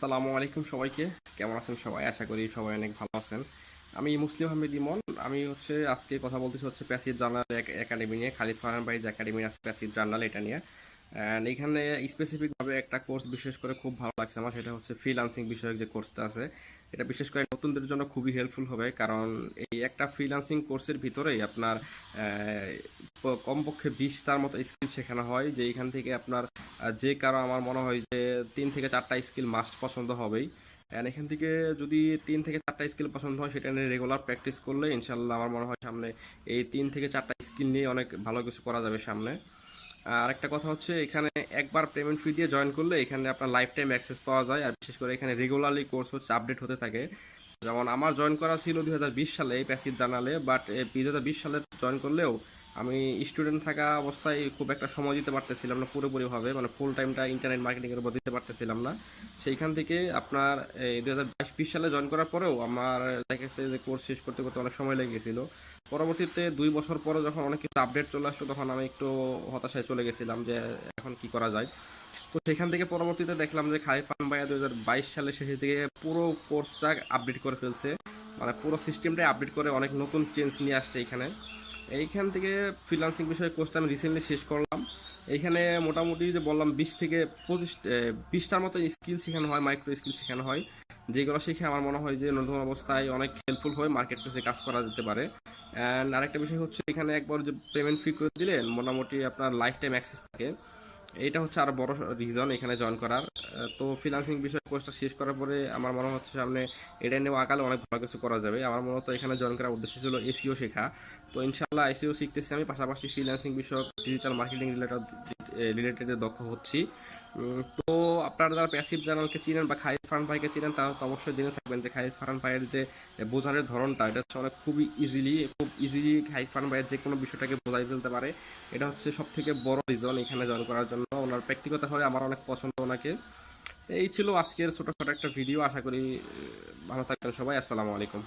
আসসালামু আলাইকুম সবাইকে। কেমন আছেন সবাই? আশা করি সবাই অনেক ভালো আছেন। আমি মুসলিম আহমেদ ইমন। আমি আজকে কথা বলতেছি প্যাসিভ জার্নাল একাডেমি নিয়ে, খালিদ ফারহান ভাই যে একাডেমি আছে প্যাসিভ জার্নাল, এটা নিয়ে। অ্যান্ড এখানে স্পেসিফিকভাবে একটা কোর্স বিশেষ করে খুব ভালো লাগছে আমার, সেটা হচ্ছে ফ্রিল্যান্সিং বিষয়ক যে কোর্সটা আছে। এটা বিশেষ করে নতুনদের জন্য খুবই হেল্পফুল হবে, কারণ এই একটা ফ্রিল্যান্সিং কোর্সের ভিতরেই আপনার কমপক্ষে 20টার মতো স্কিল শেখানো হয়, যে এখান থেকে আপনার যে কারো আমার মনে হয় যে 3 থেকে 4টা স্কিল মাস্ট পছন্দ হবেই। অ্যান্ড এখান থেকে যদি 3 থেকে 4টা স্কিল পছন্দ হয়, সেটা নিয়ে রেগুলার প্র্যাকটিস করলে ইনশাল্লাহ আমার মনে হয় সামনে এই 3 থেকে 4টা স্কিল নিয়ে অনেক ভালো কিছু করা যাবে সামনে। আর একটা কথা হচ্ছে, এখানে একবার পেমেন্ট ফি দিয়ে জয়েন করলে এখানে আপনার লাইফ টাইম অ্যাক্সেস পাওয়া যায়, আর বিশেষ করে এখানে রেগুলারলি কোর্স আপডেট হতে থাকে। যেমন আমার জয়েন করা ছিল 2020 সালে এই প্যাসিভ জার্নালে, বাট 2020 সালে জয়েন করলেও আমি স্টুডেন্ট থাকা অবস্থায় খুব একটা সময় দিতে পারতেছিলাম না পুরোপুরিভাবে, মানে ফুল টাইমটা ইন্টারনেট মার্কেটিংয়ের উপর দিতে পারতেছিলাম না। সেইখান থেকে আপনার এই 2022-20 সালে জয়েন করার পরেও আমার দেখেছে যে কোর্স শেষ করতে করতে অনেক সময় লেগে গেছিলো। পরবর্তীতে 2 বছর পরে যখন অনেক কিছু আপডেট চলে আসলো, তখন আমি একটু হতাশায় চলে গেছিলাম যে এখন কি করা যায়। তো সেখান থেকে পরবর্তীতে দেখলাম যে খালিদ ফারহান ভাইয়া 2022 সালের শেষের দিকে পুরো কোর্সটা আপডেট করে ফেলছে, মানে পুরো সিস্টেমটাই আপডেট করে অনেক নতুন চেঞ্জ নিয়ে আসছে এইখানে। এইখান থেকে ফ্রিল্যান্সিং বিষয়ে কোর্সটা আমি রিসেন্টলি শেষ করলাম। এইখানে মোটামুটি যে বললাম 20 থেকে 20টার মতো স্কিল শেখানো হয়, মাইক্রো স্কিল শেখানো হয়, যেগুলো শিখে আমার মনে হয় যে নতুন অবস্থায় অনেক হেল্পফুল হয়ে মার্কেট প্লেসে কাজ করা যেতে পারে। অ্যান্ড আরেকটা বিষয় হচ্ছে, এখানে একবার যে পেমেন্ট ফি করে দিলেন মোটামুটি আপনার লাইফ টাইম অ্যাক্সেস থাকে। এটা হচ্ছে আরো বড় রিজন এখানে জয়েন করার। তো ফ্রিল্যান্সিং বিষয়ে কোর্সটা শেষ করার পরে আমার মনে হচ্ছে সামনে এটা নিয়েও আগালে অনেক ভালো কিছু করা যাবে। আমার মূলত এখানে জয়েন করার উদ্দেশ্য ছিল এসইও শেখা। তো ইনশাল্লাহ এসইও শিখতেছি আমি, পাশাপাশি ফ্রিল্যান্সিং বিষয়ক ডিজিটাল মার্কেটিং রিলেটেড দক্ষ হচ্ছি। তো আপনারা যারা প্যাসিভ জার্নালকে চিনেন বা খালিদ ফারহান ভাইকে চিনেন, তারা তো অবশ্যই জেনে থাকবেন যে খালিদ ফারহান ভাইয়ের যে বোঝানোর ধরনটা, এটা হচ্ছে অনেক খুব ইজিলি খালিদ ফারহান ভাইয়ের যে কোনো বিষয়টাকে বোঝাই ফেলতে পারে। এটা হচ্ছে সব থেকে বড় রিজন এখানে জয়েন করার জন্য। ওনার ব্যক্তিগত হয় আমার অনেক পছন্দ ওনাকে। এই ছিল আজকের ছোটখাটো একটা ভিডিও। আশা করি ভালো থাকবেন সবাই। আসসালামু আলাইকুম।